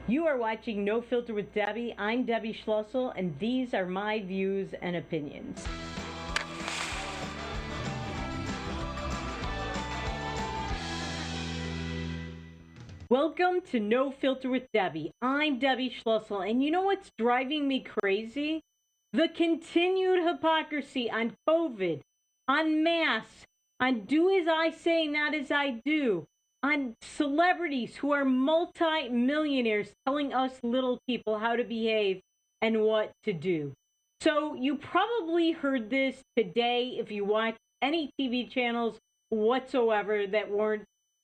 You are watching No Filter with Debbie. I'm Debbie Schlussel, and these are my views and opinions. Welcome to No Filter with Debbie. I'm Debbie Schlussel, and you know what's driving me crazy? The continued hypocrisy on COVID, on masks, on do as I say, not as I do, on celebrities who are multi-millionaires telling us little people how to behave and what to do. So you probably heard this today if you watch any TV channels whatsoever that weren't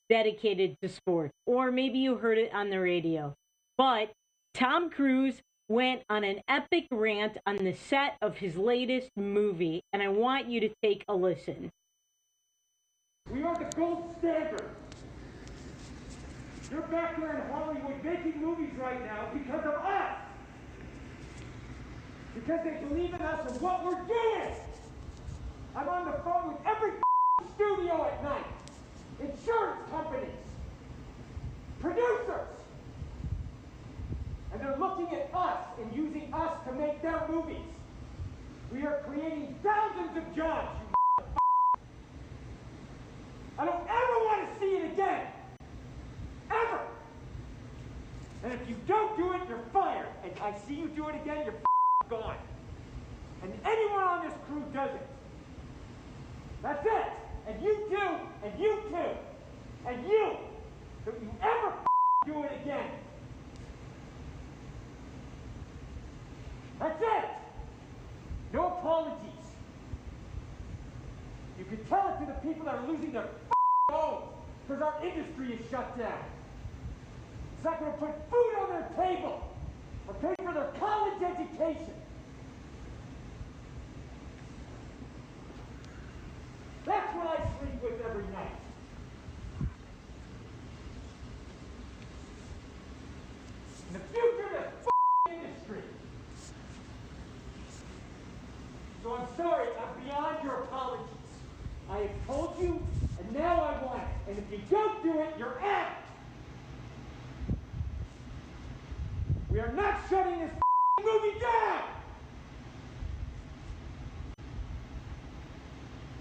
dedicated to sports, or maybe you heard it on the radio. But Tom Cruise went on an epic rant on the set of his latest movie, and I want you to take a listen. We are the gold standard. You're back there in Hollywood making movies right now because of us. Because they believe in us and what we're doing. I'm on the phone with every studio at night. Insurance companies. Producers. And they're looking at us and using us to make their movies. We are creating thousands of jobs, you I don't ever want to see it again. Ever. And if you don't do it, you're fired. And I see you do it again, you're gone. And anyone on this crew does it. That's it. And you too, and you too, and you. Don't you ever do it again. That's it. No apologies. You can tell it to the people that are losing their homes because our industry is shut down. It's not going to put food on their table or pay for their college education. That's what I sleep with every night. And the future of this industry. So I'm sorry, I'm beyond your apologies. I have told you, and now I want it. And if you don't do it, you're out. We are not shutting this movie down.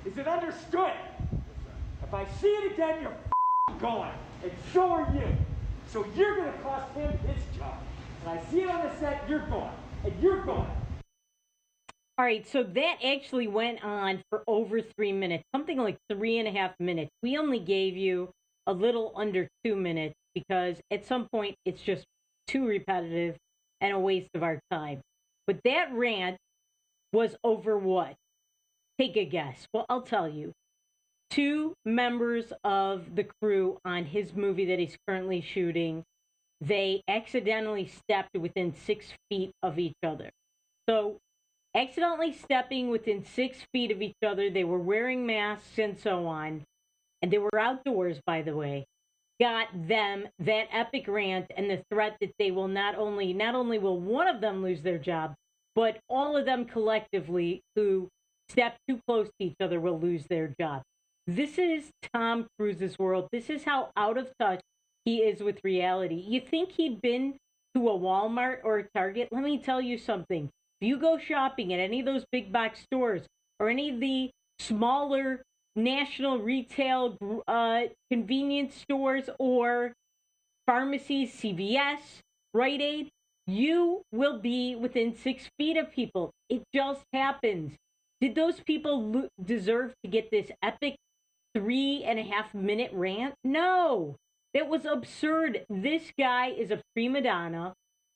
Is it understood? If I see it again, you're gone. And so are you. So you're going to cost him his job. And I see it on the set, you're gone. And you're gone. All right, so that actually went on for over 3 minutes, something like 3.5 minutes. We only gave you a little under 2 minutes because at some point it's just too repetitive and a waste of our time. But that rant was over what? Take a guess. Well, I'll tell you. 2 members of the crew on his movie that he's currently shooting, they accidentally stepped within 6 feet of each other. So accidentally stepping within 6 feet of each other. They were wearing masks and so on. And they were outdoors, by the way. Got them that epic rant and the threat that they will not only will one of them lose their job, but all of them collectively who step too close to each other will lose their job. This is Tom Cruise's world. This is how out of touch he is with reality. You think he'd been to a Walmart or a Target? Let me tell you something. If you go shopping at any of those big box stores or any of the smaller national retail convenience stores or pharmacies, CVS, Rite Aid, you will be within 6 feet of people. It just happens. Did those people deserve to get this epic 3.5 minute rant? No, that was absurd. This guy is a prima donna.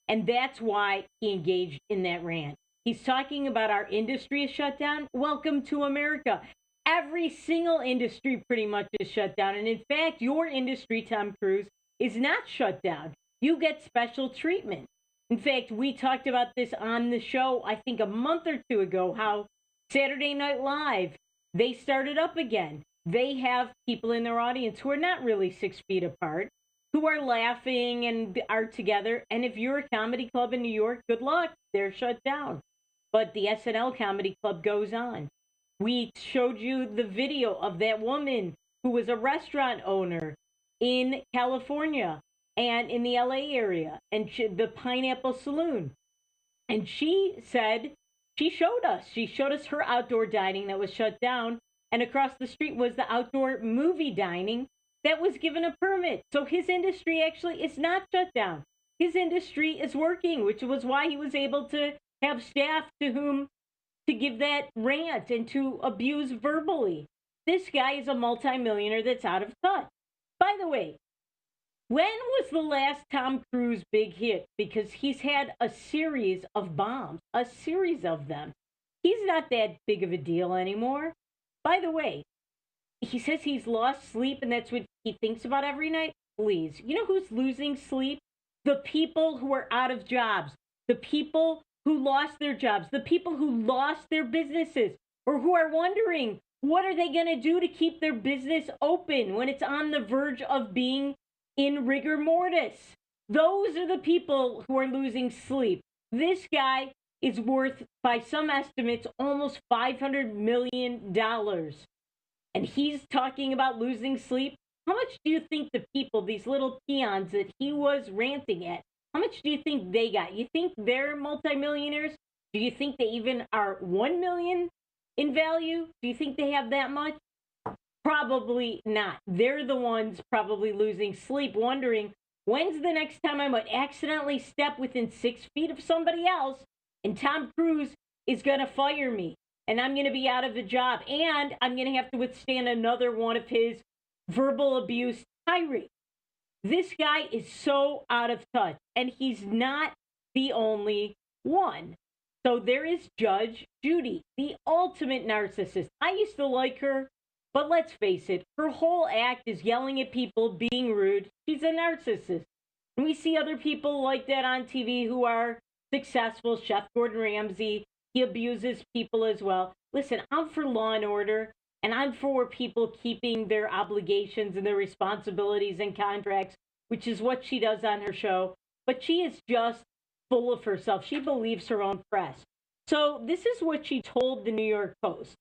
And that's why he engaged in that rant. He's talking about our industry is shut down. Welcome to America. Every single industry pretty much is shut down. And in fact, your industry, Tom Cruise, is not shut down. You get special treatment. In fact, we talked about this on the show, I think a month or two ago, how Saturday Night Live, they started up again. They have people in their audience who are not really 6 feet apart, who are laughing and are together. And if you're a comedy club in New York, good luck. They're shut down. But the SNL Comedy Club goes on. We showed you the video of that woman who was a restaurant owner in California and in the LA area, and the Pineapple Saloon. And she said, she showed us her outdoor dining that was shut down. And across the street was the outdoor movie dining that was given a permit. So his industry actually is not shut down. His industry is working, which was why he was able to have staff to whom to give that rant and to abuse verbally. This guy is a multimillionaire that's out of touch. By the way, when was the last Tom Cruise big hit? Because he's had a series of bombs, a series of them. He's not that big of a deal anymore. By the way, he says he's lost sleep and that's what he thinks about every night. Please, you know who's losing sleep? The people who are out of jobs, the people who lost their jobs, the people who lost their businesses, or who are wondering what are they going to do to keep their business open when it's on the verge of being in rigor mortis. Those are the people who are losing sleep. This guy is worth, by some estimates, almost $500 million. And he's talking about losing sleep. How much do you think the people, these little peons that he was ranting at, how much do you think they got? You think they're multimillionaires? Do you think they even are 1 million in value? Do you think they have that much? Probably not. They're the ones probably losing sleep, wondering when's the next time I might accidentally step within 6 feet of somebody else and Tom Cruise is going to fire me and I'm going to be out of a job and I'm going to have to withstand another one of his verbal abuse tirades. This guy is so out of touch and he's not the only one. So there is Judge Judy, the ultimate narcissist. I used to like her. But let's face it, her whole act is yelling at people, being rude. She's a narcissist. And we see other people like that on TV who are successful. Chef Gordon Ramsay, he abuses people as well. Listen, I'm for law and order, and I'm for people keeping their obligations and their responsibilities and contracts, which is what she does on her show. But she is just full of herself. She believes her own press. So this is what she told the New York Post.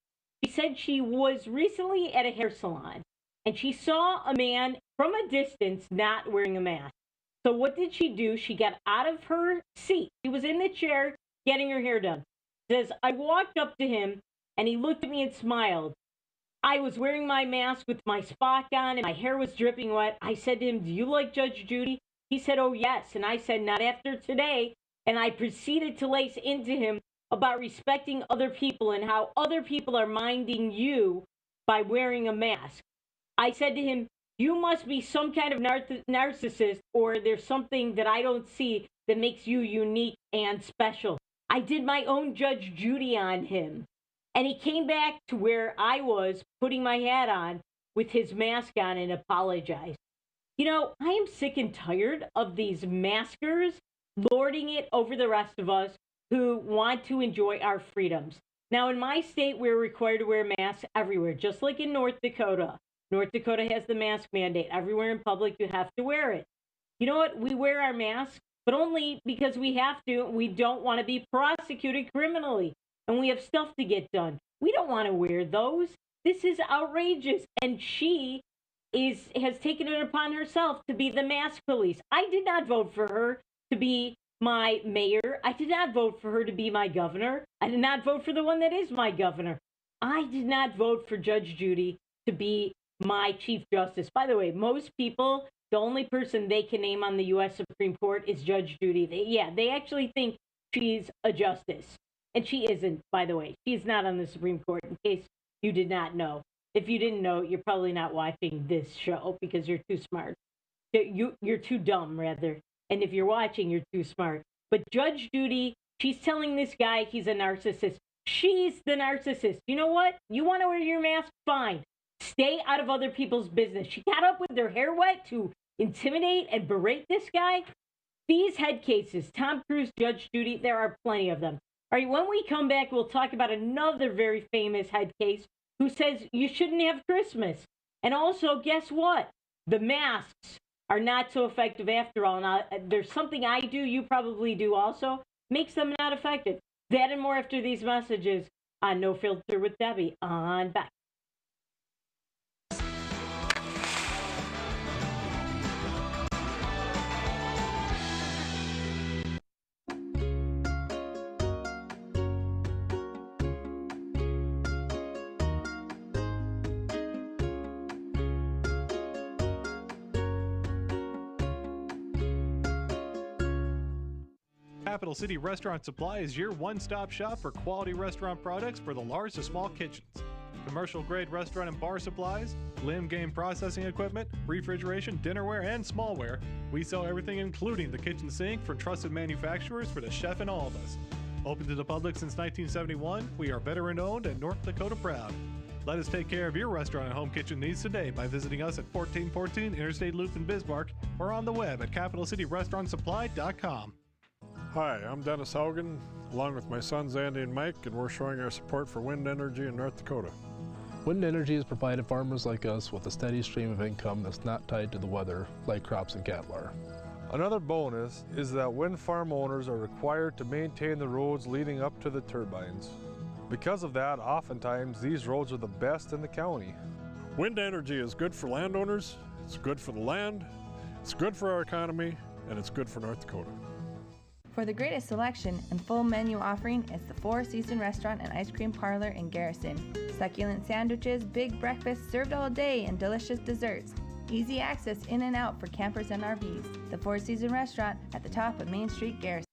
She said she was recently at a hair salon and she saw a man from a distance not wearing a mask. So what did she do? She got out of her seat. She was in the chair getting her hair done. Says, I walked up to him and he looked at me and smiled. I was wearing my mask with my Spock on and my hair was dripping wet. I said to him, do you like Judge Judy? He said, oh, yes. And I said, not after today. And I proceeded to lace into him about respecting other people and how other people are minding you by wearing a mask. I said to him, you must be some kind of narcissist or there's something that I don't see that makes you unique and special. I did my own Judge Judy on him. And he came back to where I was putting my hat on with his mask on and apologized. You know, I am sick and tired of these maskers lording it over the rest of us who want to enjoy our freedoms. Now, in my state, we're required to wear masks everywhere, just like in North Dakota. North Dakota has the mask mandate. Everywhere in public, you have to wear it. You know what? We wear our masks, but only because we have to. We don't want to be prosecuted criminally, and we have stuff to get done. We don't want to wear those. This is outrageous, and she has taken it upon herself to be the mask police. I did not vote for her to be my mayor. I did not vote for her to be my governor. I did not vote for the one that is my governor. I did not vote for Judge Judy to be my Chief Justice. By the way, most people, the only person they can name on the U.S. Supreme Court is Judge Judy. They actually think she's a justice. And she isn't, by the way. She's not on the Supreme Court, in case you did not know. If you didn't know, you're probably not watching this show because you're too smart. You're too dumb, rather. And if you're watching, you're too smart. But Judge Judy, she's telling this guy he's a narcissist. She's the narcissist. You know what? You want to wear your mask? Fine. Stay out of other people's business. She got up with her hair wet to intimidate and berate this guy. These head cases, Tom Cruise, Judge Judy, there are plenty of them. All right, when we come back, we'll talk about another very famous head case who says you shouldn't have Christmas. And also, guess what? The masks are not so effective after all. Now, there's something I do, you probably do also, makes them not effective. That and more after these messages on No Filter with Debbie on Back. Capital City Restaurant Supply is your one-stop shop for quality restaurant products for the large to small kitchens. Commercial-grade restaurant and bar supplies, limb game processing equipment, refrigeration, dinnerware, and smallware. We sell everything including the kitchen sink from trusted manufacturers for the chef and all of us. Open to the public since 1971, we are veteran-owned and North Dakota proud. Let us take care of your restaurant and home kitchen needs today by visiting us at 1414 Interstate Loop in Bismarck or on the web at capitalcityrestaurantsupply.com. Hi, I'm Dennis Haugen, along with my sons Andy and Mike, and we're showing our support for wind energy in North Dakota. Wind energy has provided farmers like us with a steady stream of income that's not tied to the weather like crops and cattle are. Another bonus is that wind farm owners are required to maintain the roads leading up to the turbines. Because of that, oftentimes these roads are the best in the county. Wind energy is good for landowners, it's good for the land, it's good for our economy, and it's good for North Dakota. For the greatest selection and full menu offering, it's the Four Seasons Restaurant and Ice Cream Parlor in Garrison. Succulent sandwiches, big breakfasts served all day, and delicious desserts. Easy access in and out for campers and RVs. The Four Seasons Restaurant at the top of Main Street, Garrison.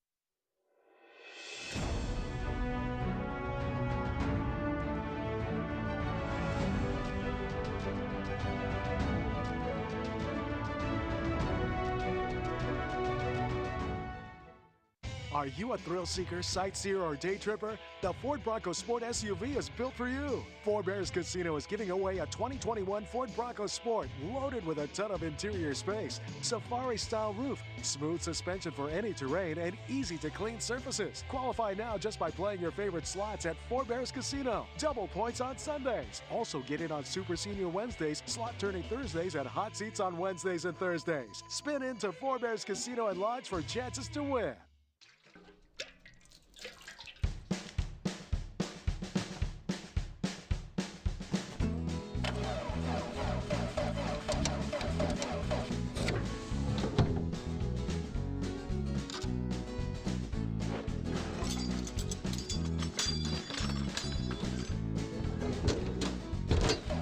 Are you a thrill seeker, sightseer, or day tripper? The Ford Bronco Sport SUV is built for you. Four Bears Casino is giving away a 2021 Ford Bronco Sport loaded with a ton of interior space, safari-style roof, smooth suspension for any terrain, and easy-to-clean surfaces. Qualify now just by playing your favorite slots at Four Bears Casino. Double points on Sundays. Also get in on Super Senior Wednesdays, slot turning Thursdays, and hot seats on Wednesdays and Thursdays. Spin into Four Bears Casino and Lodge for chances to win.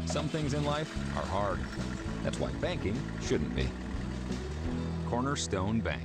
Some things in life are hard. That's why banking shouldn't be. Cornerstone Bank.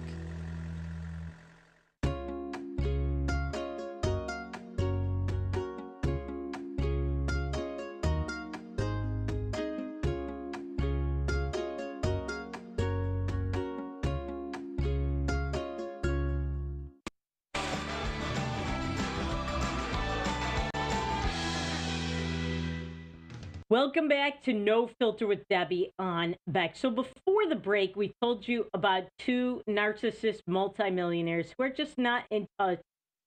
Welcome back to No Filter with Debbie on Beck. So before the break, we told you about two narcissist multimillionaires who are just not in touch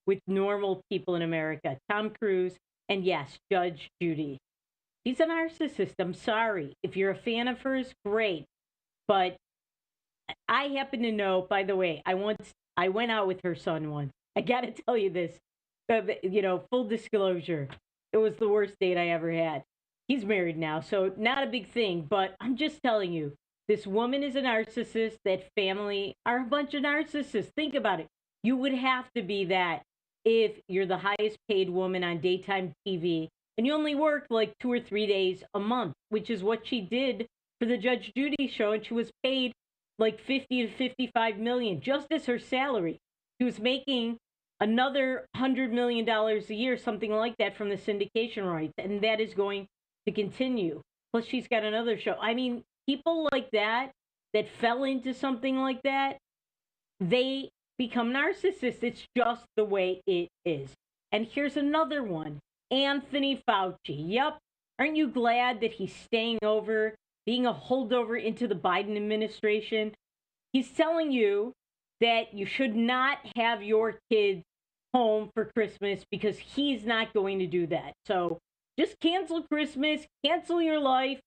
with normal people in America. Tom Cruise and, yes, Judge Judy. She's a narcissist. I'm sorry. If you're a fan of hers, great. But I happen to know, by the way, I went out with her son once. I got to tell you this, full disclosure. It was the worst date I ever had. He's married now, so not a big thing, but I'm just telling you, this woman is a narcissist. That family are a bunch of narcissists. Think about it. You would have to be that if you're the highest paid woman on daytime TV, and you only work like 2 or 3 days a month, which is what she did for the Judge Judy show, and she was paid like 50 to 55 million, just as her salary. She was making another $100 million a year, something like that, from the syndication rights, and that is going to continue. Plus, she's got another show. I mean, people like that fell into something like that, they become narcissists. It's just the way it is. And here's another one, Anthony Fauci. Yep. Aren't you glad that he's staying over, being a holdover into the Biden administration? He's telling you that you should not have your kids home for Christmas because he's not going to do that. So just cancel Christmas, cancel your life,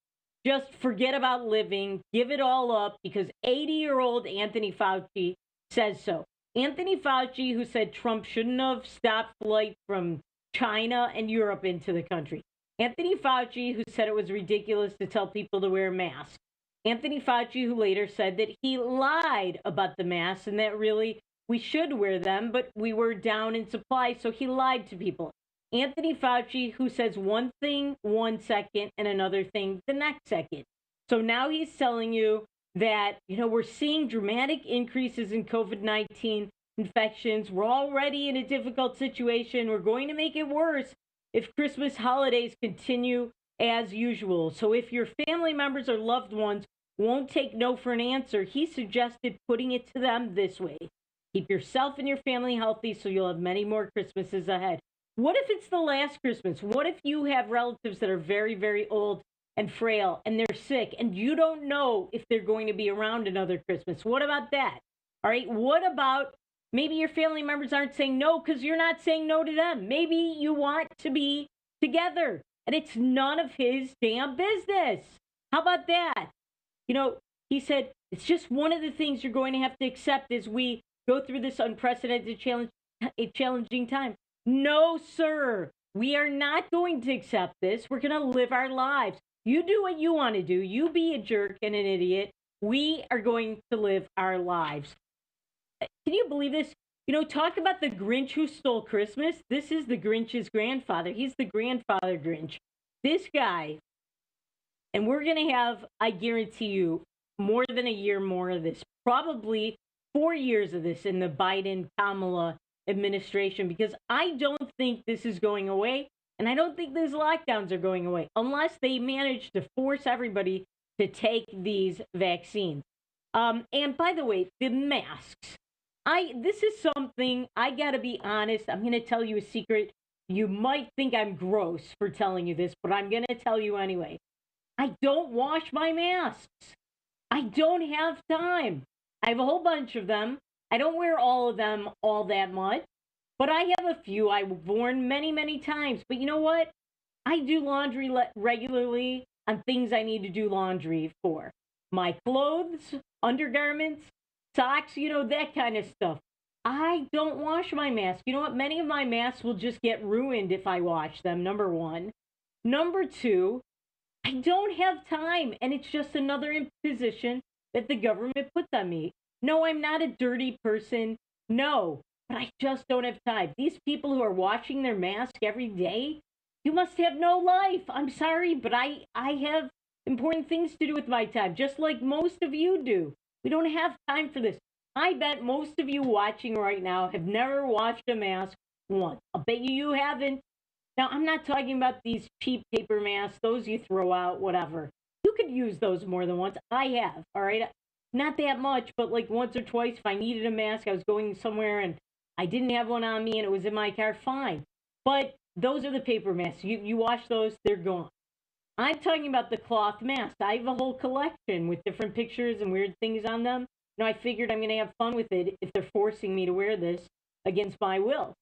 just forget about living, give it all up, because 80-year-old Anthony Fauci says so. Anthony Fauci, who said Trump shouldn't have stopped flight from China and Europe into the country. Anthony Fauci, who said it was ridiculous to tell people to wear masks. Anthony Fauci, who later said that he lied about the masks and that really we should wear them, but we were down in supply, so he lied to people. Anthony Fauci, who says one thing 1 second and another thing the next second. So now he's telling you that, we're seeing dramatic increases in COVID-19 infections. We're already in a difficult situation. We're going to make it worse if Christmas holidays continue as usual. So if your family members or loved ones won't take no for an answer, he suggested putting it to them this way. Keep yourself and your family healthy so you'll have many more Christmases ahead. What if it's the last Christmas? What if you have relatives that are very, very old and frail and they're sick and you don't know if they're going to be around another Christmas? What about that? All right. What about maybe your family members aren't saying no because you're not saying no to them? Maybe you want to be together and it's none of his damn business. How about that? You know, he said, it's just one of the things you're going to have to accept as we go through this unprecedented challenging time. No, sir, we are not going to accept this. We're going to live our lives. You do what you want to do. You be a jerk and an idiot. We are going to live our lives. Can you believe this? You know, talk about the Grinch who stole Christmas. This is the Grinch's grandfather. He's the grandfather Grinch. This guy, and we're going to have, I guarantee you, more than a year more of this. Probably 4 years of this in the Biden-Kamala administration, because I don't think this is going away, and I don't think these lockdowns are going away unless they manage to force everybody to take these vaccines. And by the way, the masks. This is something I gotta be honest. I'm gonna tell you a secret. You might think I'm gross for telling you this, but I'm gonna tell you anyway. I don't wash my masks. I don't have time. I have a whole bunch of them. I don't wear all of them all that much, but I have a few I've worn many, many times. But you know what? I do laundry regularly on things I need to do laundry for. My clothes, undergarments, socks, you know, that kind of stuff. I don't wash my masks. You know what? Many of my masks will just get ruined if I wash them, number one. Number two, I don't have time, and it's just another imposition that the government puts on me. No, I'm not a dirty person. No, but I just don't have time. These people who are washing their mask every day, you must have no life. I'm sorry, but I have important things to do with my time, just like most of you do. We don't have time for this. I bet most of you watching right now have never washed a mask once. I'll bet you haven't. Now, I'm not talking about these cheap paper masks, those you throw out, whatever. You could use those more than once. I have, all right? Not that much, but like once or twice, if I needed a mask, I was going somewhere and I didn't have one on me and it was in my car, fine. But those are the paper masks. You wash those, they're gone. I'm talking about the cloth masks. I have a whole collection with different pictures and weird things on them. You know, I figured I'm going to have fun with it if they're forcing me to wear this against my will.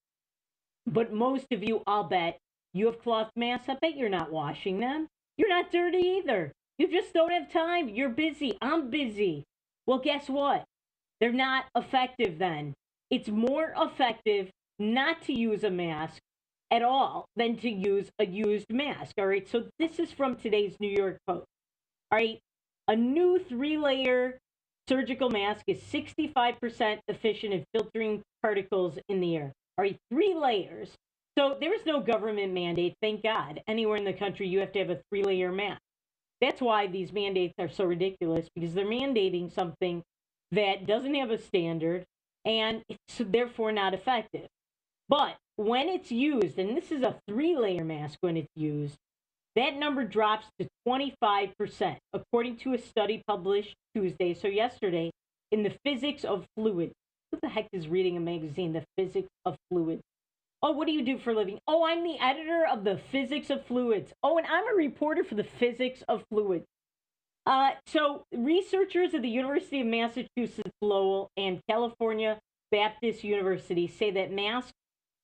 But most of you, I'll bet, you have cloth masks. I bet you're not washing them. You're not dirty either. You just don't have time. You're busy. I'm busy. Well, guess what? They're not effective then. It's more effective not to use a mask at all than to use a used mask. All right. So this is from today's New York Post. All right. A new 3-layer surgical mask is 65% efficient in filtering particles in the air. All right. 3 layers. So there is no government mandate, thank God. Anywhere in the country, you have to have a 3-layer mask. That's why these mandates are so ridiculous, because they're mandating something that doesn't have a standard and it's therefore not effective. But when it's used, and this is a 3-layer mask when it's used, that number drops to 25%, according to a study published Tuesday, so yesterday, in the Physics of Fluids. Who the heck is reading a magazine, The Physics of Fluids? Oh, what do you do for a living? Oh, I'm the editor of the Physics of Fluids. Oh, and I'm a reporter for the Physics of Fluids. So researchers at the University of Massachusetts Lowell and California Baptist University say that masks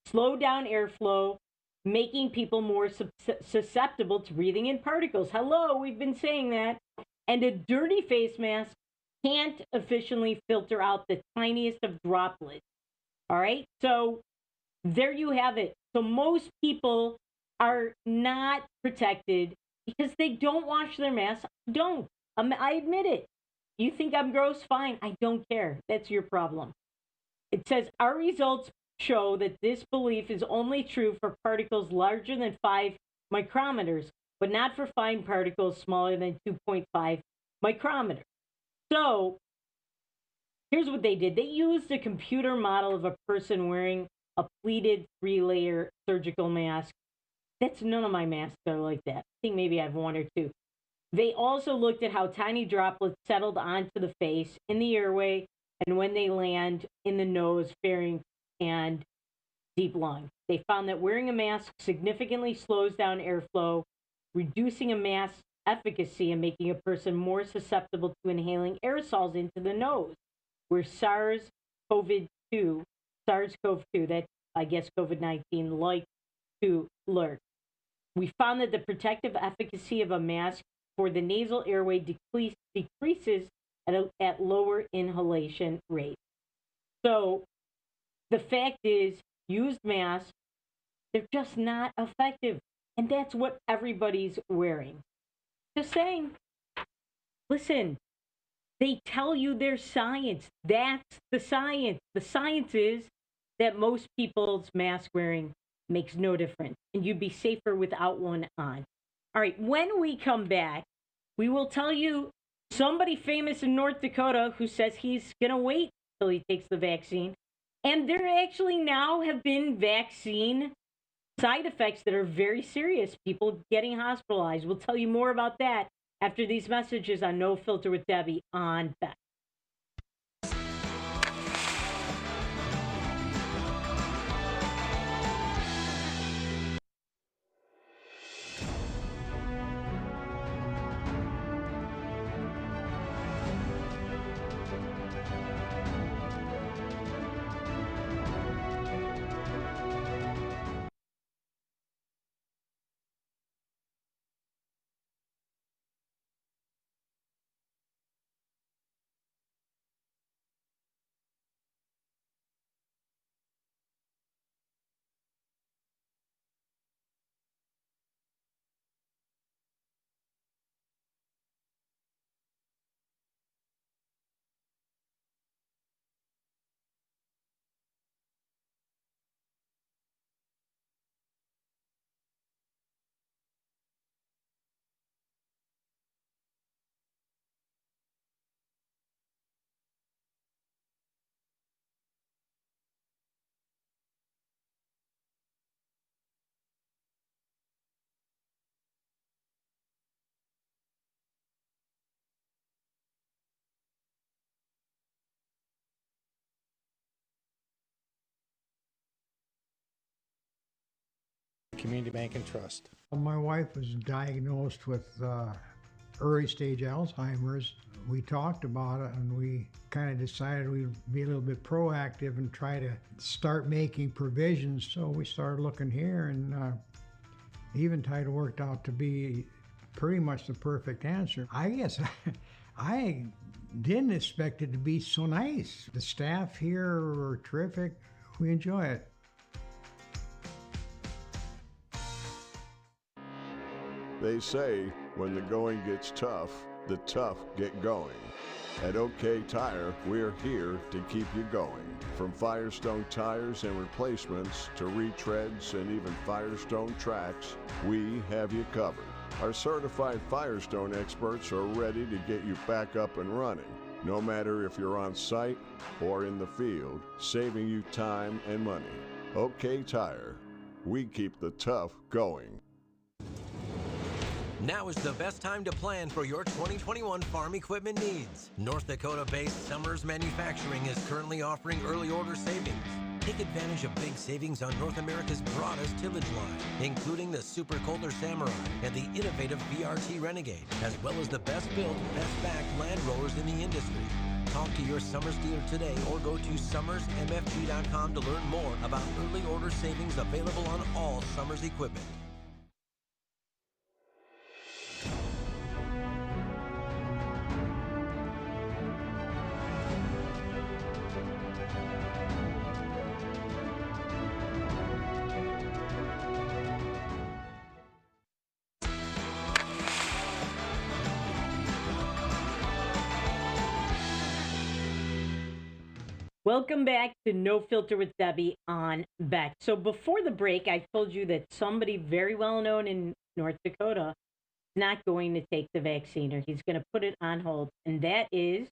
slow down airflow, making people more susceptible to breathing in particles. Hello, we've been saying that. And a dirty face mask can't efficiently filter out the tiniest of droplets. All right, so there you have it. So most people are not protected because they don't wash their masks. Don't. I admit it. You think I'm gross? Fine. I don't care. That's your problem. It says our results show that this belief is only true for particles larger than 5 micrometers, but not for fine particles smaller than 2.5 micrometers. So Here's what they did. They used a computer model of a person wearing a pleated 3-layer surgical mask. That's none of my masks are like that. I think maybe I have one or two. They also looked at how tiny droplets settled onto the face, in the airway, and when they land in the nose, pharynx, and deep lung. They found that wearing a mask significantly slows down airflow, reducing a mask's efficacy and making a person more susceptible to inhaling aerosols into the nose, where SARS-CoV-2, that I guess COVID-19 like to lurk. We found that the protective efficacy of a mask for the nasal airway decreases at lower inhalation rates. So the fact is, used masks, they're just not effective. And that's what everybody's wearing. Just saying. Listen, they tell you there's science. That's the science. The science is that most people's mask wearing makes no difference, and you'd be safer without one on. All right, when we come back, we will tell you somebody famous in North Dakota who says he's going to wait till he takes the vaccine. And there actually now have been vaccine side effects that are very serious, people getting hospitalized. We'll tell you more about that after these messages on No Filter with Debbie on Beck. Community Bank and Trust. My wife was diagnosed with early stage Alzheimer's. We talked about it and we kind of decided we'd be a little bit proactive and try to start making provisions. So we started looking here, and Eventide worked out to be pretty much the perfect answer. I guess I didn't expect it to be so nice. The staff here are terrific. We enjoy it. They say when the going gets tough, the tough get going. At OK Tire, we're here to keep you going. From Firestone tires and replacements to retreads and even Firestone tracks, we have you covered. Our certified Firestone experts are ready to get you back up and running, no matter if you're on site or in the field, saving you time and money. OK Tire, we keep the tough going. Now is the best time to plan for your 2021 farm equipment needs. North Dakota-based Summers Manufacturing is currently offering early order savings. Take advantage of big savings on North America's broadest tillage line, including the Super Coulter Samurai and the innovative VRT Renegade, as well as the best built, best backed land rollers in the industry. Talk to your Summers dealer today or go to summersmfg.com to learn more about early order savings available on all Summers equipment. Welcome back to No Filter with Debbie on Beck. So before the break, I told you that somebody very well known in North Dakota is not going to take the vaccine, or he's going to put it on hold. And that is,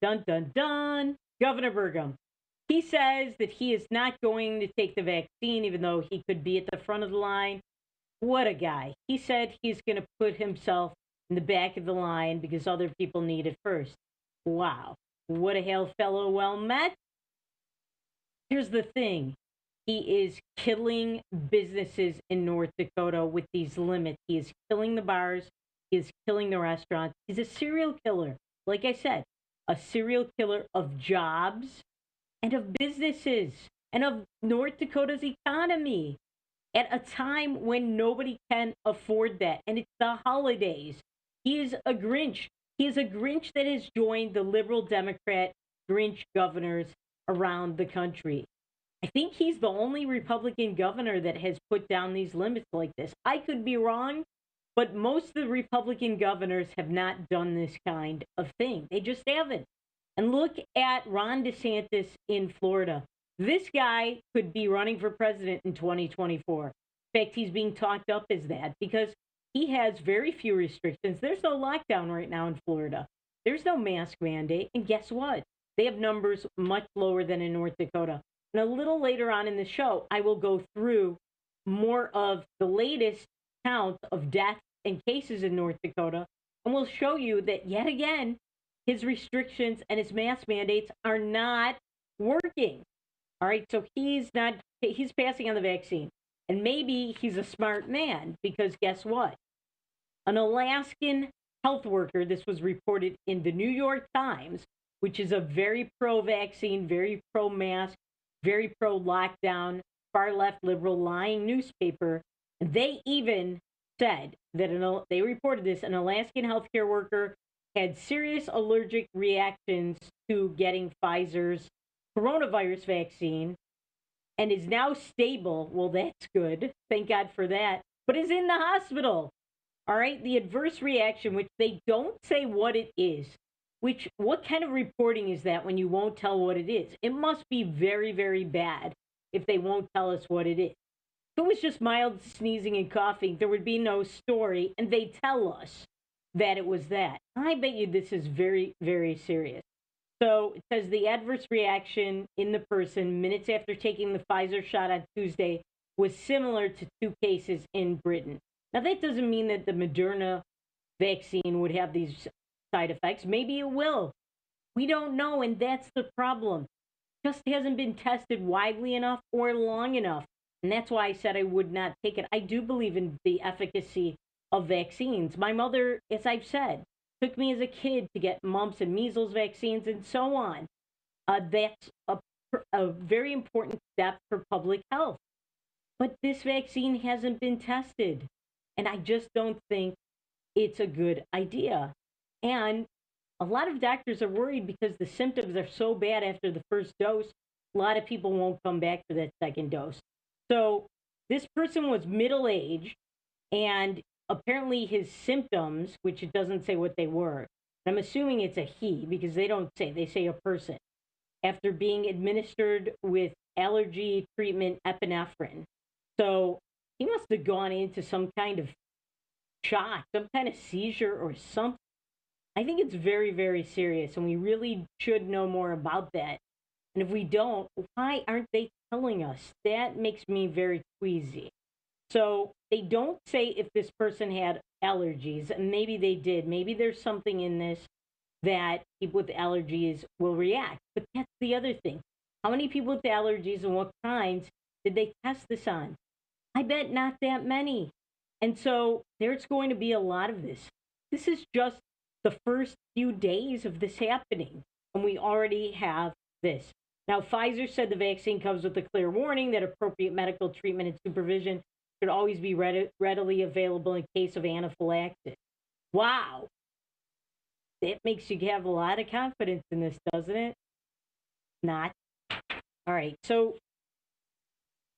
dun, dun, dun, Governor Burgum. He says that he is not going to take the vaccine, even though he could be at the front of the line. What a guy. He said he's going to put himself in the back of the line because other people need it first. Wow. What a hail fellow well met. Here's the thing. He is killing businesses in North Dakota with these limits. He is killing the bars. He is killing the restaurants. He's a serial killer. Like I said, a serial killer of jobs and of businesses and of North Dakota's economy at a time when nobody can afford that. And it's the holidays. He is a Grinch. He is a Grinch that has joined the liberal Democrat Grinch governors around the country. I think he's the only Republican governor that has put down these limits like this. I could be wrong, but most of the Republican governors have not done this kind of thing. They just haven't. And look at Ron DeSantis in Florida. This guy could be running for president in 2024. In fact, he's being talked up as that because he has very few restrictions. There's no lockdown right now in Florida. There's no mask mandate. And guess what? They have numbers much lower than in North Dakota. And a little later on in the show, I will go through more of the latest count of deaths and cases in North Dakota. And we'll show you that yet again, his restrictions and his mask mandates are not working. All right, so he's passing on the vaccine. And maybe he's a smart man because guess what? An Alaskan health worker, this was reported in the New York Times, which is a very pro-vaccine, very pro-mask, very pro-lockdown, far-left liberal lying newspaper. And they even said that they reported this, an Alaskan healthcare worker had serious allergic reactions to getting Pfizer's coronavirus vaccine and is now stable. Well, that's good. Thank God for that. But is in the hospital. All right. The adverse reaction, which they don't say what it is, what kind of reporting is that when you won't tell what it is? It must be very, very bad if they won't tell us what it is. If it was just mild sneezing and coughing, there would be no story, and they tell us that it was that. I bet you this is very, very serious. So it says the adverse reaction in the person minutes after taking the Pfizer shot on Tuesday was similar to 2 cases in Britain. Now, that doesn't mean that the Moderna vaccine would have these side effects. Maybe it will. We don't know, and that's the problem. It just hasn't been tested widely enough or long enough. And that's why I said I would not take it. I do believe in the efficacy of vaccines. My mother, as I've said, took me as a kid to get mumps and measles vaccines and so on. That's a very important step for public health. But this vaccine hasn't been tested. And I just don't think it's a good idea. And a lot of doctors are worried because the symptoms are so bad after the first dose, a lot of people won't come back for that second dose. So this person was middle-aged, and apparently his symptoms, which it doesn't say what they were, I'm assuming it's a he because they don't say, they say a person, after being administered with allergy treatment epinephrine. So he must have gone into some kind of shock, some kind of seizure or something. I think it's very, very serious, and we really should know more about that. And if we don't, why aren't they telling us? That makes me very queasy. So they don't say if this person had allergies, and maybe they did. Maybe there's something in this that people with allergies will react. But that's the other thing. How many people with allergies and what kinds did they test this on? I bet not that many. And so there's going to be a lot of this. This is just the first few days of this happening, and we already have this. Now, Pfizer said the vaccine comes with a clear warning that appropriate medical treatment and supervision should always be readily available in case of anaphylaxis. Wow. That makes you have a lot of confidence in this, doesn't it? Not. All right, so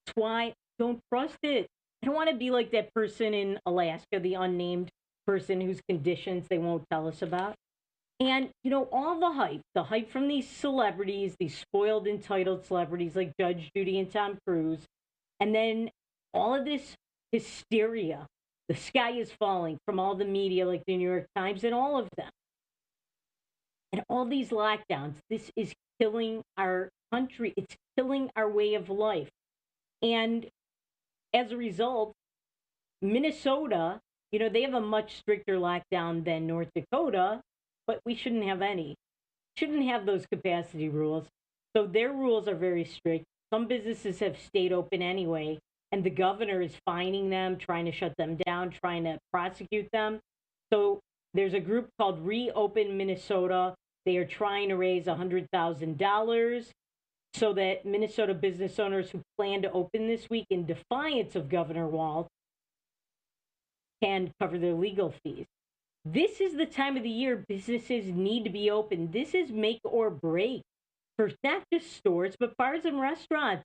that's why don't trust it. I don't want to be like that person in Alaska, the unnamed person whose conditions they won't tell us about. And, you know, all the hype from these celebrities, these spoiled, entitled celebrities like Judge Judy and Tom Cruise, and then all of this hysteria, the sky is falling from all the media like the New York Times and all of them. And all these lockdowns, this is killing our country. It's killing our way of life. And as a result, Minnesota, they have a much stricter lockdown than North Dakota, but we shouldn't have any. Shouldn't have those capacity rules. So their rules are very strict. Some businesses have stayed open anyway, and the governor is fining them, trying to shut them down, trying to prosecute them. So there's a group called Reopen Minnesota. They are trying to raise $100,000 so that Minnesota business owners who plan to open this week in defiance of Governor Walz can cover their legal fees. This is the time of the year businesses need to be open. This is make or break for not just stores, but bars and restaurants.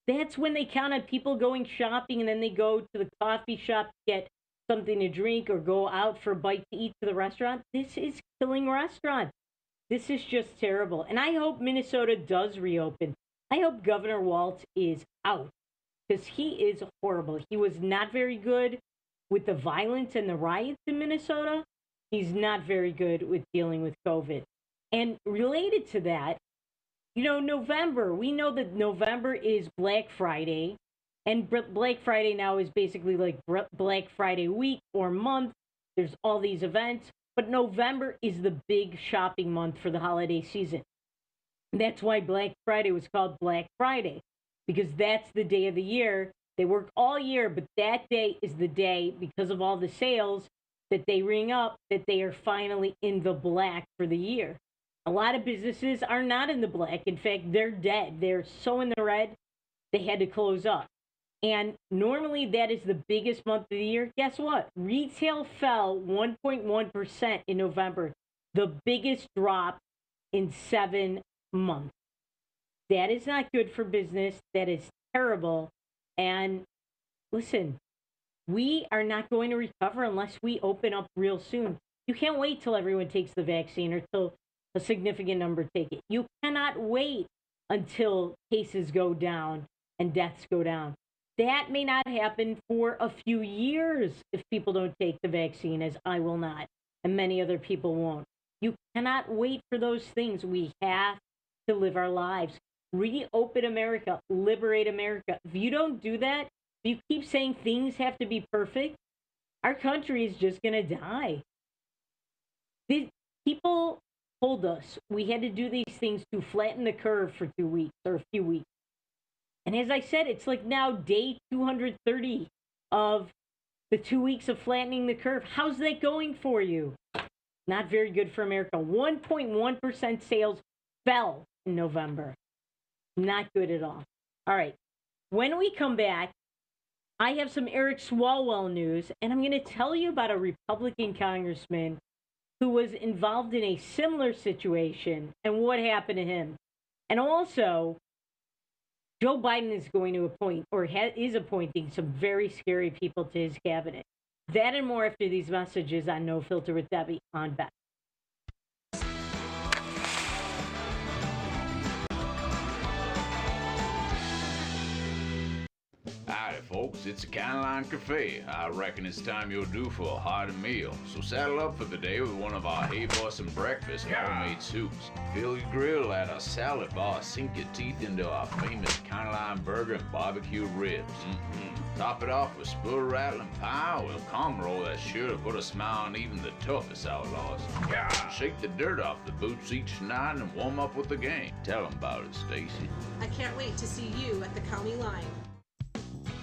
That's when they count on people going shopping and then they go to the coffee shop to get something to drink or go out for a bite to eat to the restaurant. This is killing restaurants. This is just terrible. And I hope Minnesota does reopen. I hope Governor Walz is out because he is horrible. He was not very good with the violence and the riots in Minnesota. He's not very good with dealing with COVID. And related to that, November, we know that November is Black Friday. And Black Friday now is basically like Black Friday week or month. There's all these events. But November is the big shopping month for the holiday season. That's why Black Friday was called Black Friday, because that's the day of the year. They work all year, but that day is the day, because of all the sales that they ring up, that they are finally in the black for the year. A lot of businesses are not in the black. In fact, they're dead. They're so in the red, they had to close up. And normally that is the biggest month of the year. Guess what? Retail fell 1.1% in November, the biggest drop in 7 months. That is not good for business. That is terrible. And listen, we are not going to recover unless we open up real soon. You can't wait till everyone takes the vaccine or till a significant number take it. You cannot wait until cases go down and deaths go down. That may not happen for a few years if people don't take the vaccine, as I will not, and many other people won't. You cannot wait for those things. We have to live our lives. Reopen America. Liberate America. If you don't do that, if you keep saying things have to be perfect, our country is just going to die. People told us we had to do these things to flatten the curve for 2 weeks or a few weeks. And as I said, it's like now day 230 of the 2 weeks of flattening the curve. How's that going for you? Not very good for America. 1.1% sales fell in November. Not good at all. All right. When we come back, I have some Eric Swalwell news, and I'm going to tell you about a Republican congressman who was involved in a similar situation and what happened to him. And also, Joe Biden is going to appoint, or is appointing, some very scary people to his cabinet. That and more after these messages on No Filter with Debbie on Beck. Howdy, folks. It's a Caroline Cafe. I reckon it's time you're due for a hearty meal. So saddle up for the day with one of our Hey Bossin' breakfast homemade soups. Fill your grill at our salad bar. Sink your teeth into our famous Caroline burger and barbecue ribs. Top it off with spoon-rattling pie with a cum roll that's sure to put a smile on even the toughest outlaws. Shake the dirt off the boots each night and warm up with the gang. Tell them about it, Stacy. I can't wait to see you at the county line.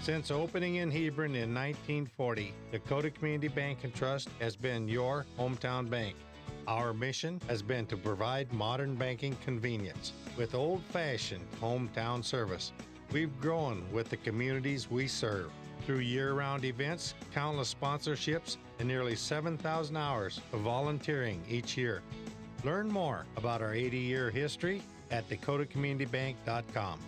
Since opening in Hebron in 1940, Dakota Community Bank and Trust has been your hometown bank. Our mission has been to provide modern banking convenience with old-fashioned hometown service. We've grown with the communities we serve through year-round events, countless sponsorships, and nearly 7,000 hours of volunteering each year. Learn more about our 80-year history at dakotacommunitybank.com.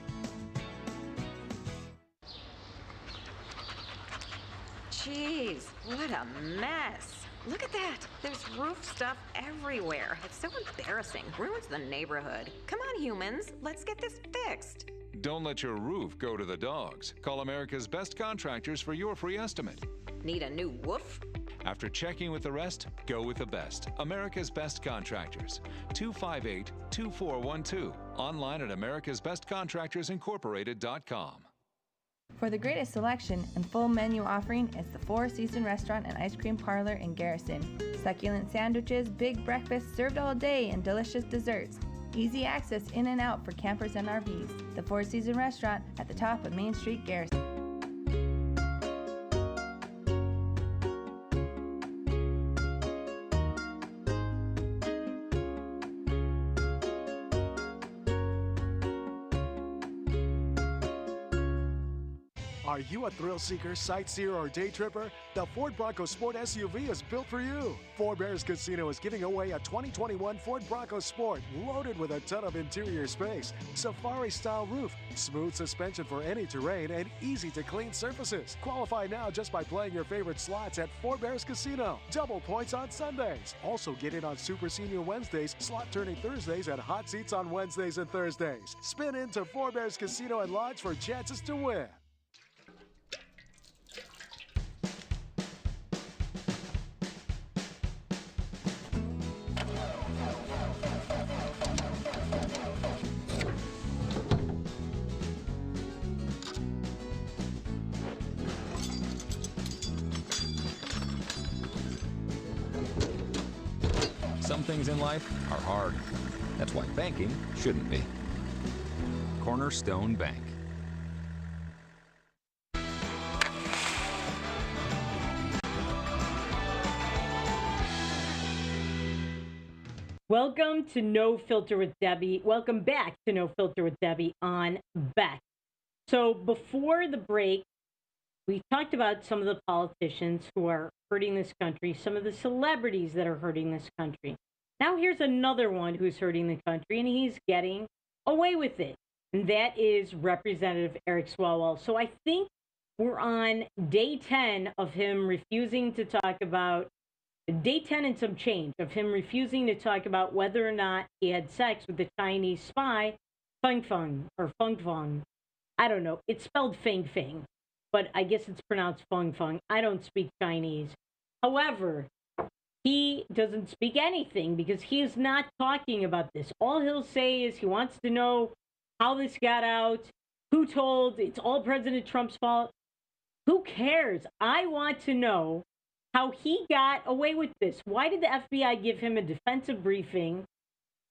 Jeez, what a mess. Look at that. There's roof stuff everywhere. It's so embarrassing. Ruins the neighborhood. Come on, humans. Let's get this fixed. Don't let your roof go to the dogs. Call America's best contractors for your free estimate. Need a new woof? After checking with the rest, go with the best. America's Best Contractors. 258-2412. Online at americasbestcontractorsincorporated.com. For the greatest selection and full menu offering is the Four Seasons Restaurant and Ice Cream Parlor in Garrison. Succulent sandwiches, big breakfasts served all day, and delicious desserts. Easy access in and out for campers and RVs. The Four Seasons Restaurant at the top of Main Street, Garrison. Are you a thrill seeker, sightseer, or day tripper? The Ford Bronco Sport SUV is built for you. Four Bears Casino is giving away a 2021 Ford Bronco Sport loaded with a ton of interior space, safari-style roof, smooth suspension for any terrain, and easy-to-clean surfaces. Qualify now just by playing your favorite slots at Four Bears Casino. Double points on Sundays. Also get in on Super Senior Wednesdays, slot turning Thursdays, and hot seats on Wednesdays and Thursdays. Spin into Four Bears Casino and Lodge for chances to win. Some things in life are hard. That's why banking shouldn't be. Cornerstone Bank. Welcome to No Filter with Debbie. Welcome back to No Filter with Debbie on Beck. So before the break, we talked about some of the politicians who are hurting this country, some of the celebrities that are hurting this country. Now here's another one who's hurting the country, and he's getting away with it. And that is Representative Eric Swalwell. So I think we're on day 10 of him refusing to talk about, day 10 and some change, of him refusing to talk about whether or not he had sex with the Chinese spy, Feng Feng, or Feng Feng. I don't know. It's spelled Feng Feng, but I guess it's pronounced Feng Feng. I don't speak Chinese. However, he doesn't speak anything because he is not talking about this. All he'll say is he wants to know how this got out, who told, it's all President Trump's fault. Who cares? I want to know how he got away with this. Why did the FBI give him a defensive briefing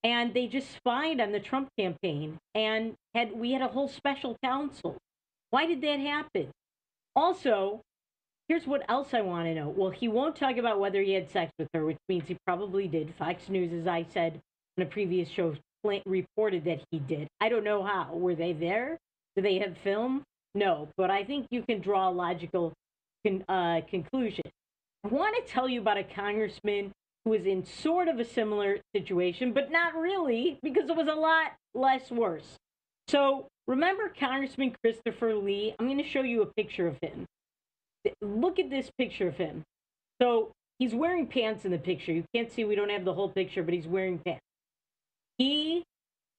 and they just spied on the Trump campaign and we had a whole special counsel? Why did that happen? Also, here's what else I want to know. Well, he won't talk about whether he had sex with her, which means he probably did. Fox News, as I said on a previous show, reported that he did. I don't know how. Were they there? Do they have film? No, but I think you can draw a logical conclusion. I want to tell you about a congressman who was in sort of a similar situation, but not really, because it was a lot less worse. So remember Congressman Christopher Lee? I'm going to show you a picture of him. Look at this picture of him. So he's wearing pants in the picture. You can't see, we don't have the whole picture, but he's wearing pants. He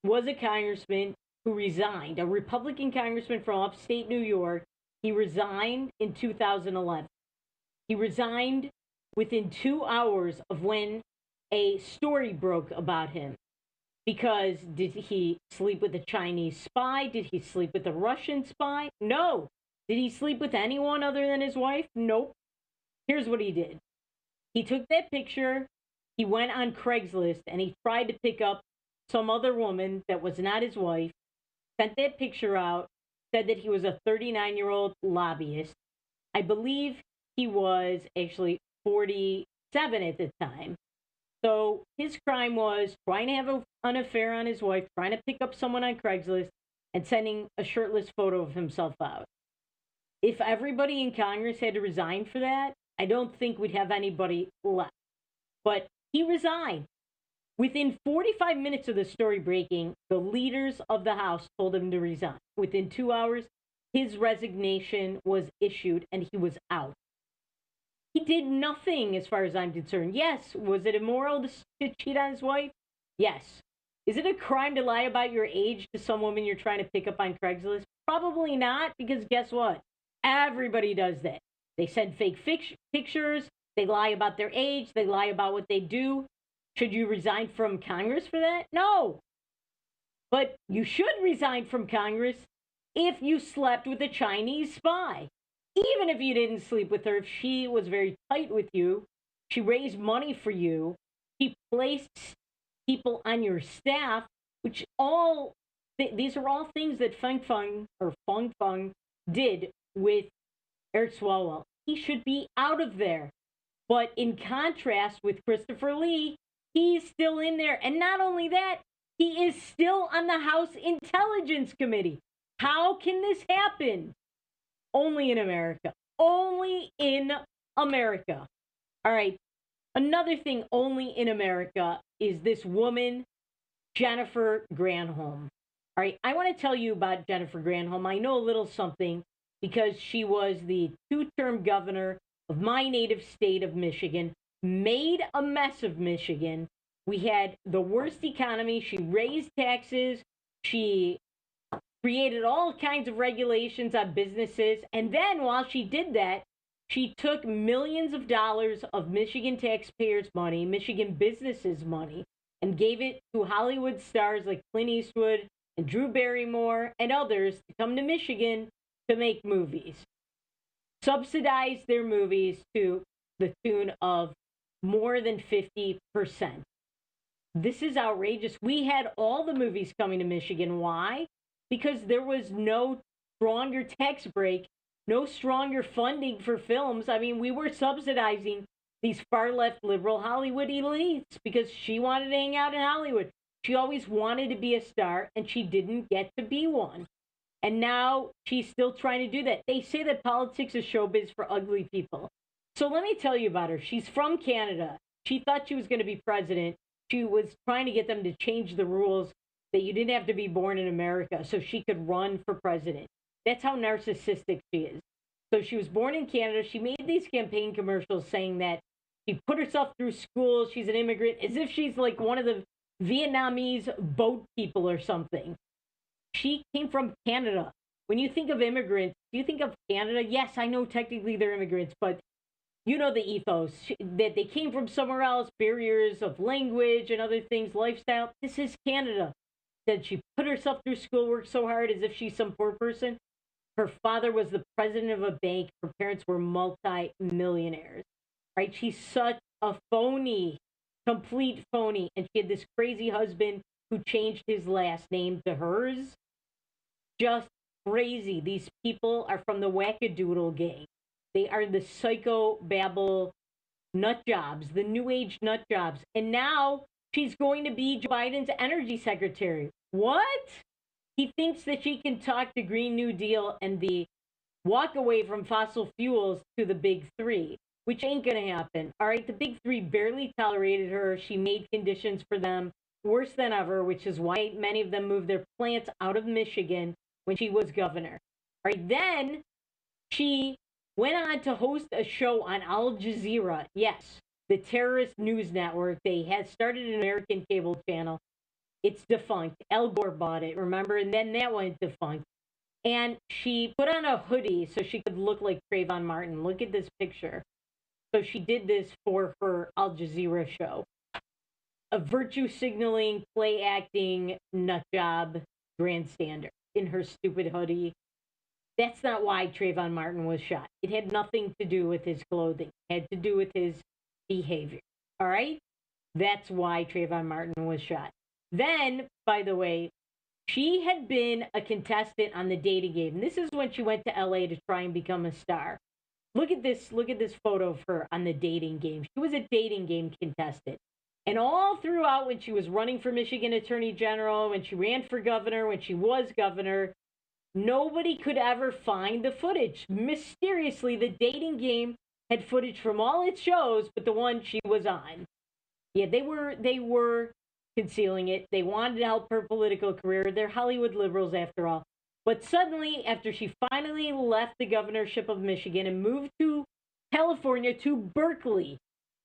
was a congressman who resigned, a Republican congressman from upstate New York. He resigned in 2011. He resigned within 2 hours of when a story broke about him. Because did he sleep with a Chinese spy? Did he sleep with a Russian spy? No. Did he sleep with anyone other than his wife? Nope. Here's what he did. He took that picture, he went on Craigslist, and he tried to pick up some other woman that was not his wife, sent that picture out, said that he was a 39-year-old lobbyist. I believe he was actually 47 at the time. So his crime was trying to have an affair on his wife, trying to pick up someone on Craigslist, and sending a shirtless photo of himself out. If everybody in Congress had to resign for that, I don't think we'd have anybody left. But he resigned. Within 45 minutes of the story breaking, the leaders of the House told him to resign. Within 2 hours, his resignation was issued and he was out. He did nothing as far as I'm concerned. Yes, was it immoral to cheat on his wife? Yes. Is it a crime to lie about your age to some woman you're trying to pick up on Craigslist? Probably not, because guess what? Everybody does that. They send fake pictures. They lie about their age. They lie about what they do. Should you resign from Congress for that? No. But you should resign from Congress if you slept with a Chinese spy. Even if you didn't sleep with her, if she was very tight with you, she raised money for you, she placed people on your staff, which these are all things that Feng Feng did with Eric Swalwell. He should be out of there. But in contrast with Christopher Lee, he's still in there. And not only that, he is still on the House Intelligence Committee. How can this happen? Only in America. Only in America. All right. Another thing only in America is this woman, Jennifer Granholm. All right. I want to tell you about Jennifer Granholm. I know a little something because she was the two-term governor of my native state of Michigan, made a mess of Michigan. We had the worst economy. She raised taxes. She created all kinds of regulations on businesses. And then while she did that, she took millions of dollars of Michigan taxpayers' money, Michigan businesses' money, and gave it to Hollywood stars like Clint Eastwood and Drew Barrymore and others to come to Michigan to make movies. Subsidized their movies to the tune of more than 50%. This is outrageous. We had all the movies coming to Michigan. Why? Because there was no stronger tax break, no stronger funding for films. I mean, we were subsidizing these far-left liberal Hollywood elites because she wanted to hang out in Hollywood. She always wanted to be a star, and she didn't get to be one. And now she's still trying to do that. They say that politics is showbiz for ugly people. So let me tell you about her. She's from Canada. She thought she was going to be president. She was trying to get them to change the rules that you didn't have to be born in America so she could run for president. That's how narcissistic she is. So she was born in Canada. She made these campaign commercials saying that she put herself through school. She's an immigrant, as if she's like one of the Vietnamese boat people or something. She came from Canada. When you think of immigrants, do you think of Canada? Yes, I know technically they're immigrants, but you know the ethos, that they came from somewhere else, barriers of language and other things, lifestyle. This is Canada. That she put herself through school, worked so hard as if she's some poor person. Her father was the president of a bank. Her parents were multi-millionaires. Right? She's such a phony, complete phony. And she had this crazy husband who changed his last name to hers. Just crazy. These people are from the wackadoodle gang. They are the psychobabble nut jobs, the new age nut jobs. And now she's going to be Joe Biden's energy secretary. What? He thinks that she can talk the Green New Deal and the walk away from fossil fuels to the big three, which ain't going to happen. All right, the big three barely tolerated her. She made conditions for them worse than ever, which is why many of them moved their plants out of Michigan when she was governor. All right, then she went on to host a show on Al Jazeera. Yes, the terrorist news network. They had started an American cable channel. It's defunct. Al Gore bought it, remember? And then that went defunct. And she put on a hoodie so she could look like Trayvon Martin. Look at this picture. So she did this for her Al Jazeera show. A virtue signaling, play acting, nut job grandstander in her stupid hoodie. That's not why Trayvon Martin was shot. It had nothing to do with his clothing. It had to do with his behavior. All right? That's why Trayvon Martin was shot. Then, by the way, she had been a contestant on the dating game. This is when she went to LA to try and become a star. Look at this photo of her on the dating game. She was a dating game contestant. And all throughout when she was running for Michigan Attorney General, when she ran for governor, when she was governor, nobody could ever find the footage. Mysteriously, the dating game had footage from all its shows, but the one she was on. Yeah, they were concealing it. They wanted to help her political career. They're Hollywood liberals after all. But suddenly, after she finally left the governorship of Michigan and moved to California, to Berkeley,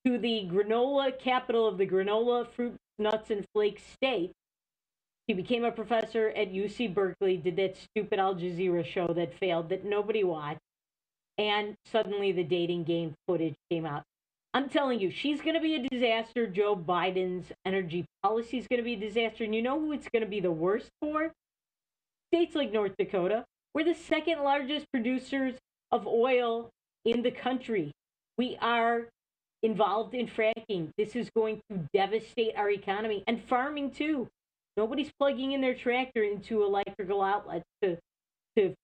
to the granola capital of the granola, fruit, nuts, and flakes state, she became a professor at UC Berkeley, did that stupid Al Jazeera show that failed, that nobody watched, and suddenly the dating game footage came out. I'm telling you, she's going to be a disaster. Joe Biden's energy policy is going to be a disaster. And you know who it's going to be the worst for? States like North Dakota. We're the second largest producers of oil in the country. We are involved in fracking. This is going to devastate our economy and farming too. Nobody's plugging in their tractor into electrical outlets to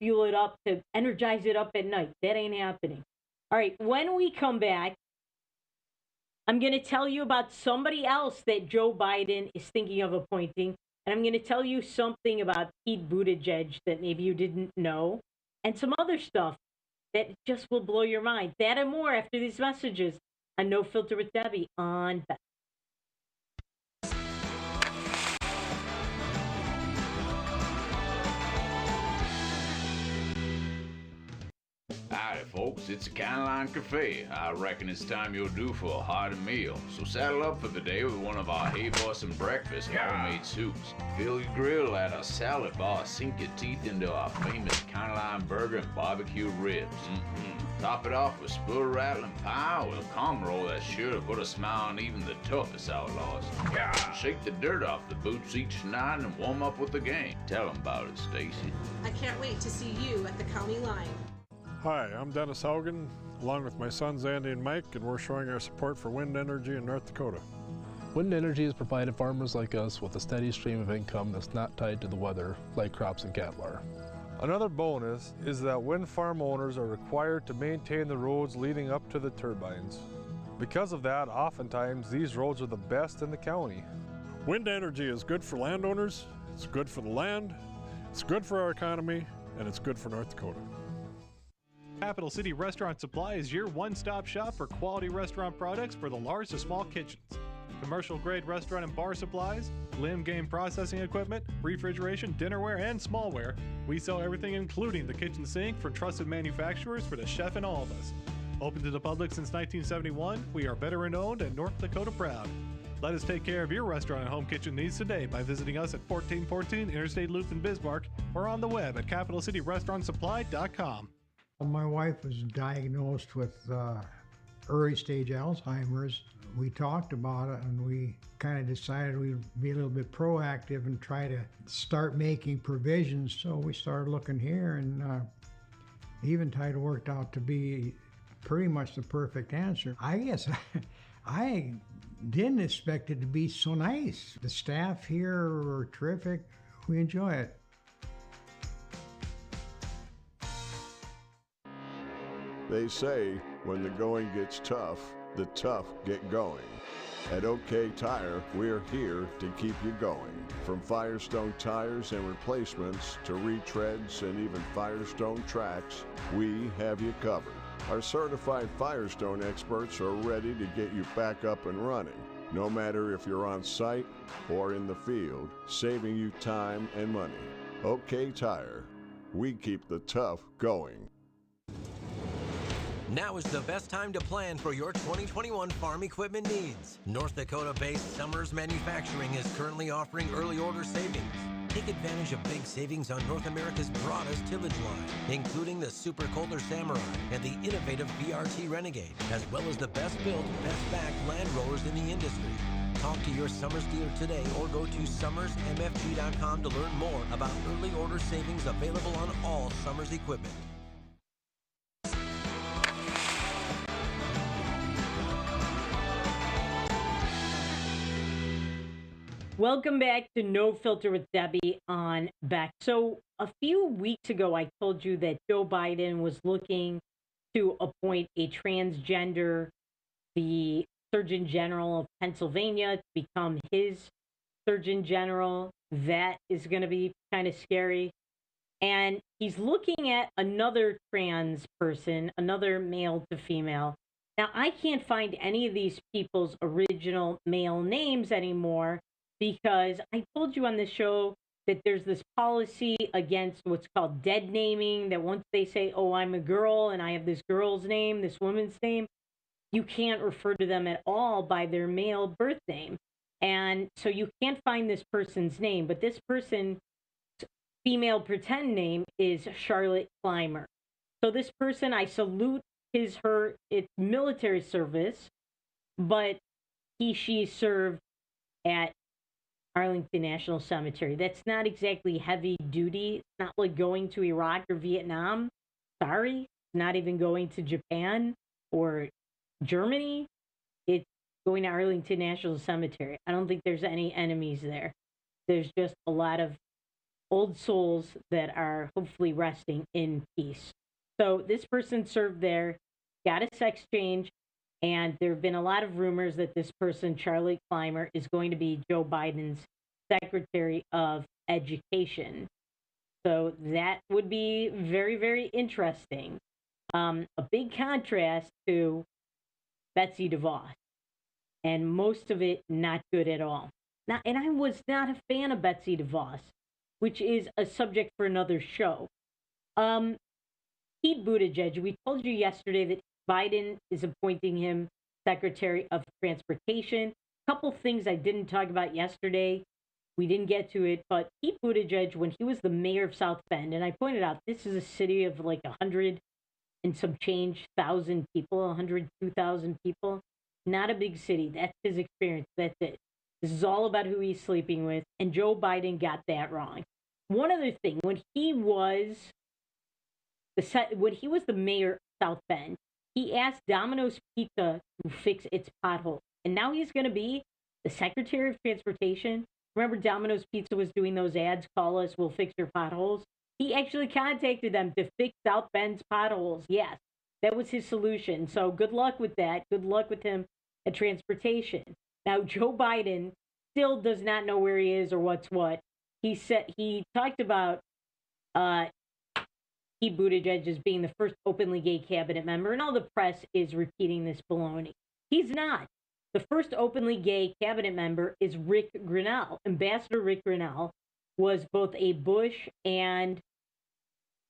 fuel it up, to energize it up at night. That ain't happening. All right, when we come back, I'm going to tell you about somebody else that Joe Biden is thinking of appointing. And I'm going to tell you something about Pete Buttigieg that maybe you didn't know. And some other stuff that just will blow your mind. That and more after these messages on No Filter with Debbie on Best. Howdy, folks. It's a Caroline Cafe. I reckon it's time you're due for a hearty meal. So saddle up for the day with one of our Hey Bossin breakfast homemade soups. Fill your grill at a salad bar. Sink your teeth into our famous Caroline burger and barbecue ribs. Top it off with spoon-rattling pie with a calm roll that's sure to put a smile on even the toughest outlaws. Shake the dirt off the boots each night and warm up with the game. Tell them about it, Stacy. I can't wait to see you at the county line. Hi, I'm Dennis Haugen, along with my sons Andy and Mike, and we're showing our support for wind energy in North Dakota. Wind energy has provided farmers like us with a steady stream of income that's not tied to the weather like crops and cattle are. Another bonus is that wind farm owners are required to maintain the roads leading up to the turbines. Because of that, oftentimes these roads are the best in the county. Wind energy is good for landowners, it's good for the land, it's good for our economy, and it's good for North Dakota. Capital City Restaurant Supply is your one-stop shop for quality restaurant products for the large to small kitchens. Commercial-grade restaurant and bar supplies, limb game processing equipment, refrigeration, dinnerware, and smallware. We sell everything including the kitchen sink from trusted manufacturers for the chef and all of us. Open to the public since 1971, we are veteran-owned and North Dakota proud. Let us take care of your restaurant and home kitchen needs today by visiting us at 1414 Interstate Loop in Bismarck or on the web at capitalcityrestaurantsupply.com. My wife was diagnosed with early stage Alzheimer's. We talked about it and we kind of decided we'd be a little bit proactive and try to start making provisions. So we started looking here, and Eventide worked out to be pretty much the perfect answer. I guess I didn't expect it to be so nice. The staff here are terrific. We enjoy it. They say when the going gets tough, the tough get going. At OK Tire, we're here to keep you going. From Firestone tires and replacements to retreads and even Firestone tracks, we have you covered. Our certified Firestone experts are ready to get you back up and running, no matter if you're on site or in the field, saving you time and money. OK Tire, we keep the tough going. Now is the best time to plan for your 2021 farm equipment needs. North Dakota-based Summers Manufacturing is currently offering early order savings. Take advantage of big savings on North America's broadest tillage line, including the Super Kohler Samurai and the innovative BRT Renegade, as well as the best built, best backed land rollers in the industry. Talk to your Summers dealer today or go to summersmfg.com to learn more about early order savings available on all Summers equipment. Welcome back to No Filter with Debbie on Beck. So a few weeks ago, I told you that Joe Biden was looking to appoint a transgender, the Surgeon General of Pennsylvania, to become his Surgeon General. That is going to be kind of scary. And he's looking at another trans person, another male to female. Now, I can't find any of these people's original male names anymore, because I told you on the show that there's this policy against what's called dead naming, that once they say, oh, I'm a girl and I have this girl's name, this woman's name, you can't refer to them at all by their male birth name. And so you can't find this person's name, but this person's female pretend name is Charlotte Clymer. So this person, I salute its military service but she served at Arlington National Cemetery. That's not exactly heavy duty. It's not like going to Iraq or Vietnam. Sorry, not even going to Japan or Germany. It's going to Arlington National Cemetery. I don't think there's any enemies there. There's just a lot of old souls that are hopefully resting in peace. So this person served there, got a sex change, and there have been a lot of rumors that this person, Charlie Clymer, is going to be Joe Biden's Secretary of Education. So that would be very, very interesting. A big contrast to Betsy DeVos, and most of it not good at all. Now, and I was not a fan of Betsy DeVos, which is a subject for another show. Pete Buttigieg, we told you yesterday that Biden is appointing him Secretary of Transportation. A couple things I didn't talk about yesterday. We didn't get to it, but Pete Buttigieg, when he was the mayor of South Bend, and I pointed out this is a city of like 100 and some change thousand people, 102,000 people. Not a big city. That's his experience. That's it. This is all about who he's sleeping with, and Joe Biden got that wrong. One other thing, when he was the mayor of South Bend, he asked Domino's Pizza to fix its pothole, and now he's going to be the Secretary of Transportation. Remember, Domino's Pizza was doing those ads, call us, we'll fix your potholes. He actually contacted them to fix South Bend's potholes. Yes, that was his solution. So good luck with that. Good luck with him at transportation. Now, Joe Biden still does not know where he is or what's what. He talked about Pete Buttigieg as being the first openly gay cabinet member, and all the press is repeating this baloney. He's not. The first openly gay cabinet member is Rick Grenell. Ambassador Rick Grenell was both a Bush and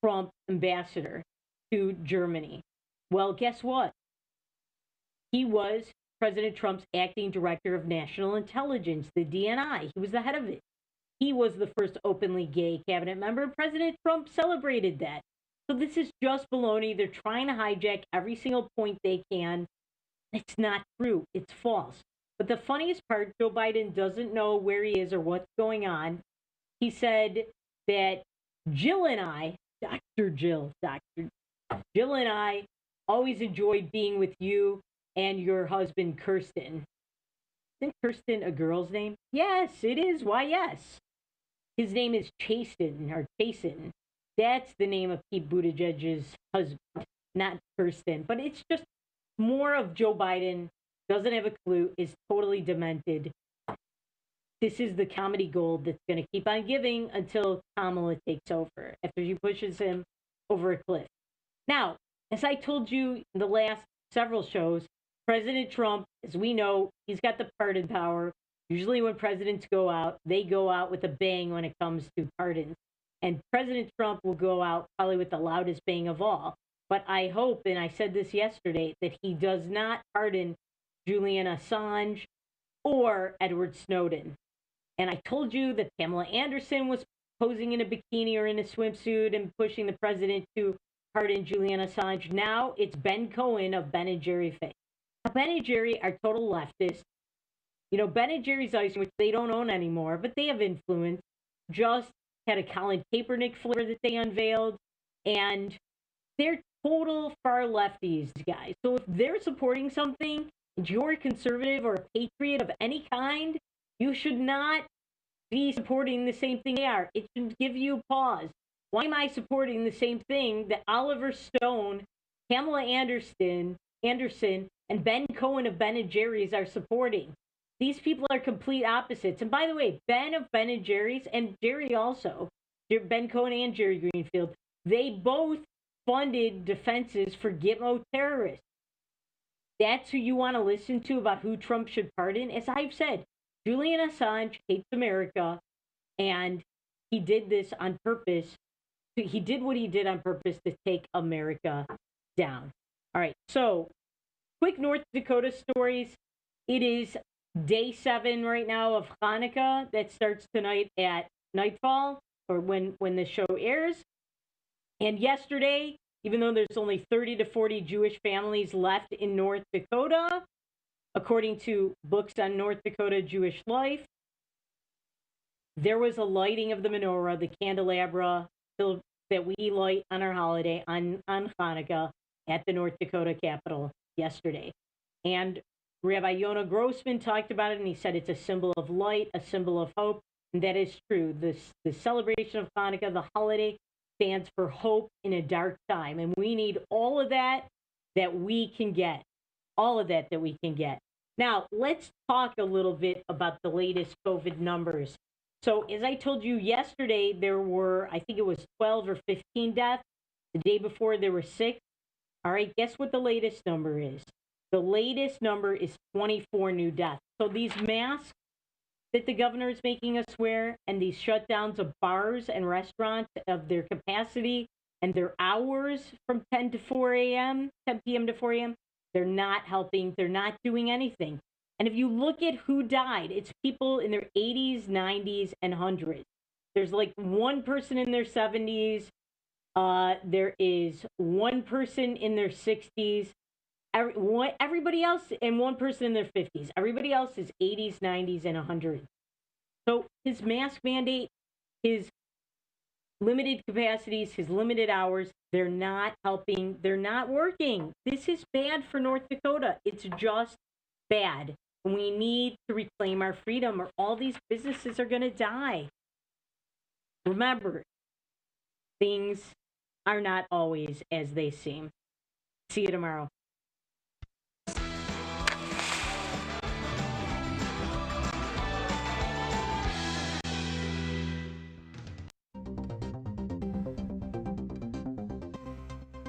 Trump ambassador to Germany. Well, guess what? He was President Trump's acting director of national intelligence, the DNI. He was the head of it. He was the first openly gay cabinet member. President Trump celebrated that. So this is just baloney. They're trying to hijack every single point they can. It's not true. It's false. But the funniest part, Joe Biden doesn't know where he is or what's going on. He said that Jill and I, Dr. Jill and I always enjoyed being with you and your husband, Kirsten. Isn't Kirsten a girl's name? Yes, it is. Why, yes. His name is Chasten. That's the name of Pete Buttigieg's husband, not Kirsten. But it's just more of Joe Biden, doesn't have a clue, is totally demented. This is the comedy gold that's going to keep on giving until Kamala takes over, after she pushes him over a cliff. Now, as I told you in the last several shows, President Trump, as we know, he's got the pardon power. Usually when presidents go out, they go out with a bang when it comes to pardons. And President Trump will go out probably with the loudest bang of all. But I hope, and I said this yesterday, that he does not pardon Julian Assange or Edward Snowden. And I told you that Pamela Anderson was posing in a bikini or in a swimsuit and pushing the president to pardon Julian Assange. Now it's Ben Cohen of Ben & Jerry fame. Now, Ben & Jerry are total leftists. You know, Ben & Jerry's ice cream, which they don't own anymore, but they have influence, just had a Colin Kaepernick flavor that they unveiled. And they're total far lefties, guys. So if they're supporting something and you're a conservative or a patriot of any kind, you should not be supporting the same thing they are. It should give you pause. Why am I supporting the same thing that Oliver Stone, Pamela Anderson, and Ben Cohen of Ben & Jerry's are supporting? These people are complete opposites. And by the way, Ben of Ben & Jerry's, and Jerry also, Ben Cohen and Jerry Greenfield, they both funded defenses for Gitmo terrorists. That's who you want to listen to about who Trump should pardon? As I've said, Julian Assange hates America, and he did this on purpose. He did what he did on purpose to take America down. All right, so quick North Dakota stories. It is day 7 right now of Hanukkah that starts tonight at nightfall, or when the show airs. And yesterday, even though there's only 30 to 40 Jewish families left in North Dakota, According to Books on North Dakota Jewish Life, there was a lighting of the menorah, the candelabra that we light on our holiday, on Hanukkah, at the North Dakota Capitol yesterday. And Rabbi Yonah Grossman talked about it, and he said it's a symbol of light, a symbol of hope, and that is true. The celebration of Hanukkah, the holiday, stands for hope in a dark time, and we need all of that we can get. All of that we can get. Now, let's talk a little bit about the latest COVID numbers. So, as I told you yesterday, there were, I think it was 12 or 15 deaths. The day before, there were 6. All right, guess what the latest number is? The latest number is 24 new deaths. So these masks that the governor is making us wear and these shutdowns of bars and restaurants of their capacity and their hours from 10 p.m. to 4 a.m., they're not helping. They're not doing anything. And if you look at who died, it's people in their 80s, 90s, and 100s. There's like one person in their 70s. There is one person in their 60s. Everybody else, and one person in their 50s. Everybody else is 80s, 90s, and 100s. So his mask mandate, his limited capacities, his limited hours, they're not helping. They're not working. This is bad for North Dakota. It's just bad. We need to reclaim our freedom or all these businesses are going to die. Remember, things are not always as they seem. See you tomorrow.